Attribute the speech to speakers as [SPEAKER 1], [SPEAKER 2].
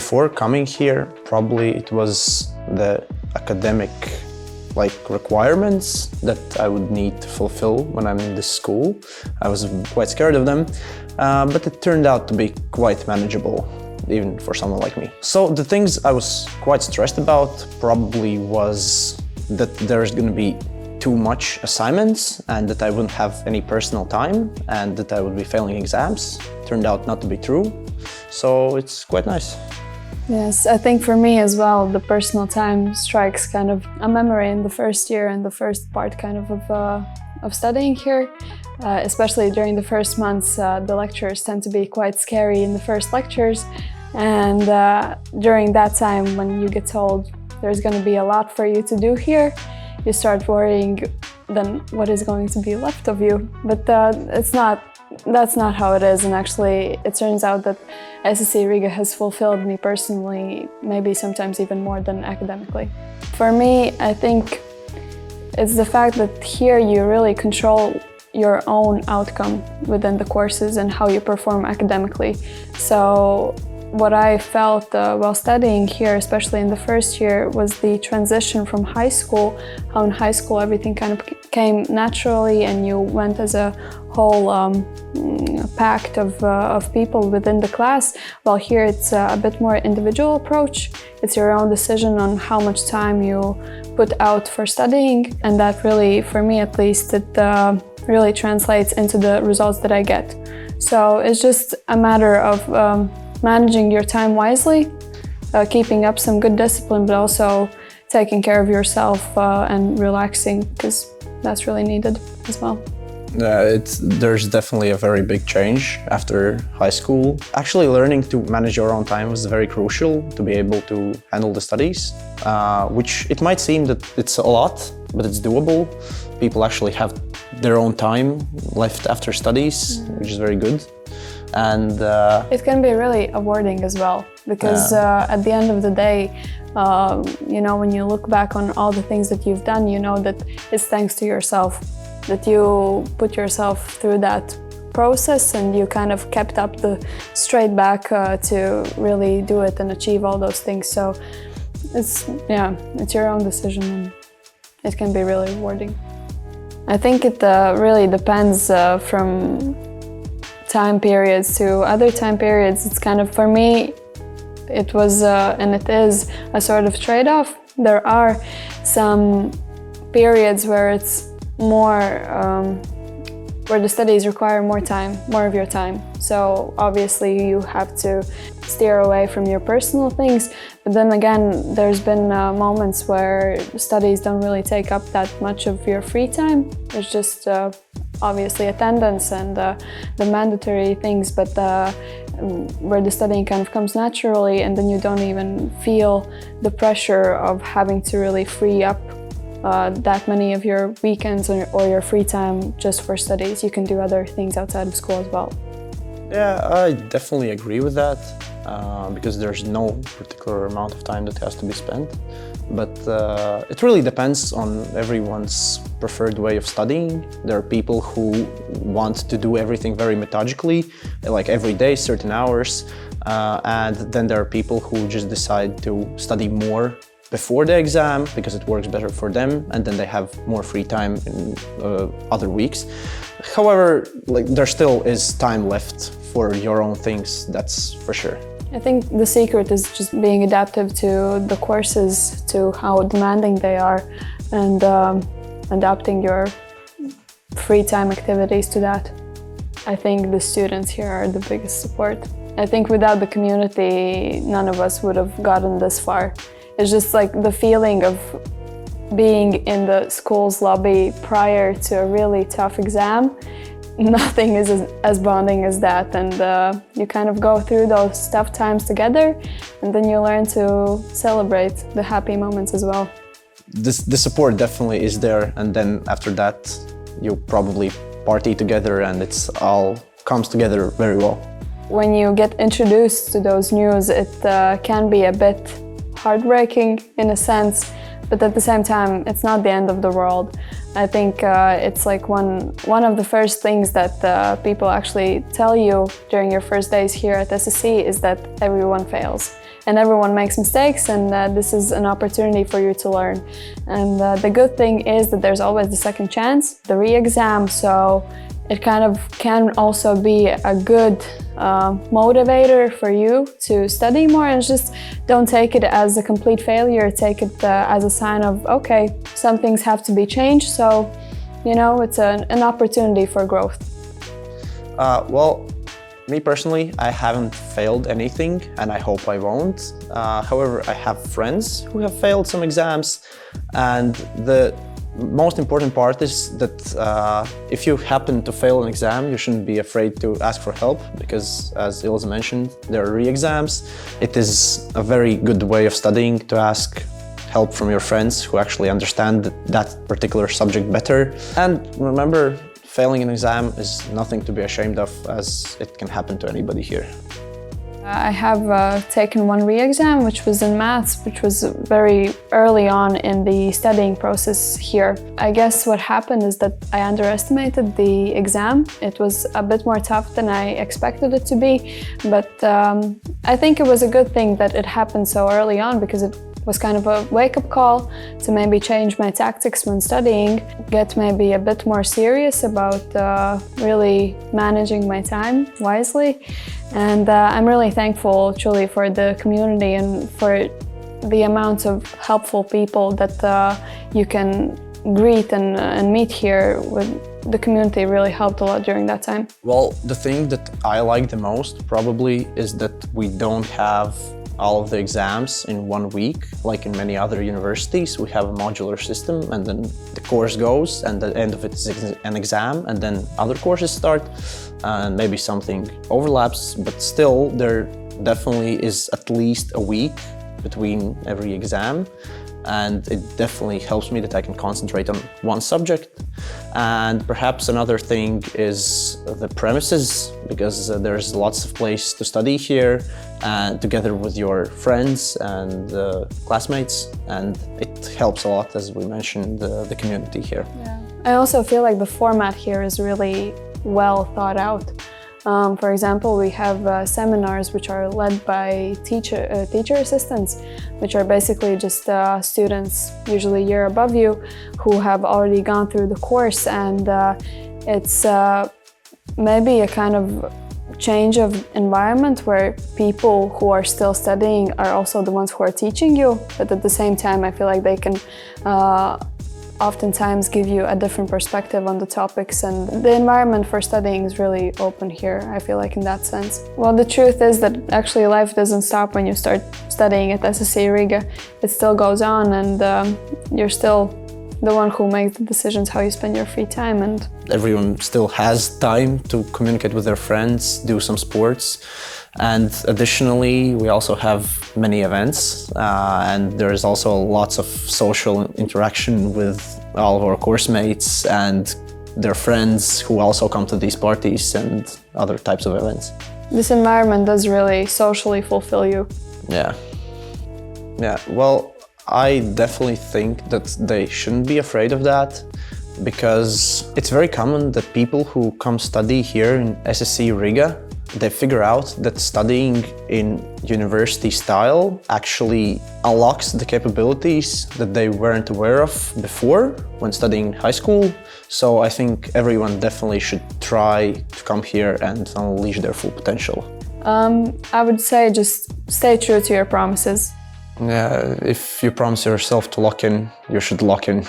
[SPEAKER 1] Before coming here, probably it was the academic requirements that I would need to fulfill when I'm in this school. I was quite scared of them, but it turned out to be quite manageable, even for someone like me. So the things I was quite stressed about probably was that there's going to be too much assignments and that I wouldn't have any personal time and that I would be failing exams. Turned out not to be true, so it's quite nice.
[SPEAKER 2] Yes, I think for me as well, the personal time strikes kind of a memory in the first year and the first part kind of studying here. Especially during the first months, the lectures tend to be quite scary in the first lectures. And during that time, when you get told there's going to be a lot for you to do here, you start worrying then what is going to be left of you. But that's not how it is, and actually it turns out that SSC Riga has fulfilled me personally, maybe sometimes even more than academically. For me, I think it's the fact that here you really control your own outcome within the courses and how you perform academically. So what I felt while studying here, especially in the first year, was the transition from high school. How in high school everything kind of came naturally and you went as a whole pact of people within the class, while here it's a bit more individual approach. It's your own decision on how much time you put out for studying, and that really, for me at least, it really translates into the results that I get. So it's just a matter of managing your time wisely, keeping up some good discipline, but also taking care of yourself and relaxing, because that's really needed as well.
[SPEAKER 1] There's definitely a very big change after high school. Actually, learning to manage your own time was very crucial to be able to handle the studies, which it might seem that it's a lot, but it's doable. People actually have their own time left after studies, which is very good. And
[SPEAKER 2] it can be really rewarding as well, because at the end of the day, when you look back on all the things that you've done, you know that it's thanks to yourself, that you put yourself through that process and you kind of kept up the straight back to really do it and achieve all those things. So it's your own decision and it can be really rewarding. I think it really depends from time periods to other time periods. It's kind of, for me, it was and it is a sort of trade-off. There are some periods where it's more, where the studies require more time, more of your time. So obviously you have to steer away from your personal things. But then again, there's been moments where studies don't really take up that much of your free time. It's just obviously attendance and the mandatory things, but where the studying kind of comes naturally, and then you don't even feel the pressure of having to really free up that many of your weekends or your free time just for studies. You can do other things outside of school as well.
[SPEAKER 1] Yeah, I definitely agree with that, because there's no particular amount of time that has to be spent. But it really depends on everyone's preferred way of studying. There are people who want to do everything very methodically, like every day, certain hours. And then there are people who just decide to study more before the exam because it works better for them, and then they have more free time in other weeks. However, there still is time left for your own things, that's for sure.
[SPEAKER 2] I think the secret is just being adaptive to the courses, to how demanding they are, and adapting your free time activities to that. I think the students here are the biggest support. I think without the community, none of us would have gotten this far. It's just like the feeling of being in the school's lobby prior to a really tough exam. Nothing is as bonding as that, and you kind of go through those tough times together, and then you learn to celebrate the happy moments as well.
[SPEAKER 1] The support definitely is there, and then after that you probably party together and it's all comes together very well.
[SPEAKER 2] When you get introduced to those news, it can be a bit heartbreaking in a sense, but at the same time, it's not the end of the world. I think it's like one of the first things that people actually tell you during your first days here at SSC is that everyone fails. and everyone makes mistakes, and this is an opportunity for you to learn. And the good thing is that there's always the second chance, the re-exam, so it kind of can also be a good motivator for you to study more, and just don't take it as a complete failure. Take it as a sign of, okay, some things have to be changed, so you know, it's an opportunity for growth.
[SPEAKER 1] Well, me personally, I haven't failed anything, and I hope I won't. However, I have friends who have failed some exams, and the most important part is that if you happen to fail an exam, you shouldn't be afraid to ask for help, because as Ilza mentioned, there are re-exams. It is a very good way of studying to ask help from your friends who actually understand that particular subject better. And remember, failing an exam is nothing to be ashamed of, as it can happen to anybody here.
[SPEAKER 2] I have taken one re-exam, which was in maths, which was very early on in the studying process here. I guess what happened is that I underestimated the exam. It was a bit more tough than I expected it to be, but I think it was a good thing that it happened so early on, because it was kind of a wake-up call to maybe change my tactics when studying, get maybe a bit more serious about really managing my time wisely. And I'm really thankful, truly, for the community and for the amount of helpful people that you can greet and meet here. The community really helped a lot during that time.
[SPEAKER 1] Well, the thing that I like the most probably is that we don't have all of the exams in 1 week, like in many other universities. We have a modular system, and then the course goes, and at the end of it is an exam, and then other courses start, and maybe something overlaps, but still there definitely is at least a week between every exam, and it definitely helps me that I can concentrate on one subject. And perhaps another thing is the premises, because there's lots of place to study here, and together with your friends and classmates, and it helps a lot, as we mentioned, the community here.
[SPEAKER 2] Yeah. I also feel like the format here is really well thought out. For example, we have seminars which are led by teacher assistants, which are basically just students, usually a year above you, who have already gone through the course, and it's maybe a kind of change of environment where people who are still studying are also the ones who are teaching you, but at the same time I feel like they can oftentimes give you a different perspective on the topics, and the environment for studying is really open here, I feel like, in that sense. Well, the truth is that actually life doesn't stop when you start studying at SSC Riga. It still goes on, and you're still the one who makes the decisions how you spend your free time. And
[SPEAKER 1] everyone still has time to communicate with their friends, do some sports. And additionally, we also have many events, and there's also lots of social interaction with all of our course mates and their friends who also come to these parties and other types of events.
[SPEAKER 2] This environment does really socially fulfill you.
[SPEAKER 1] Yeah. Well, I definitely think that they shouldn't be afraid of that, because it's very common that people who come study here in SSC Riga, they figure out that studying in university style actually unlocks the capabilities that they weren't aware of before when studying in high school. So I think everyone definitely should try to come here and unleash their full potential.
[SPEAKER 2] I would say just stay true to your promises.
[SPEAKER 1] Yeah, if you promise yourself to lock in, you should lock in.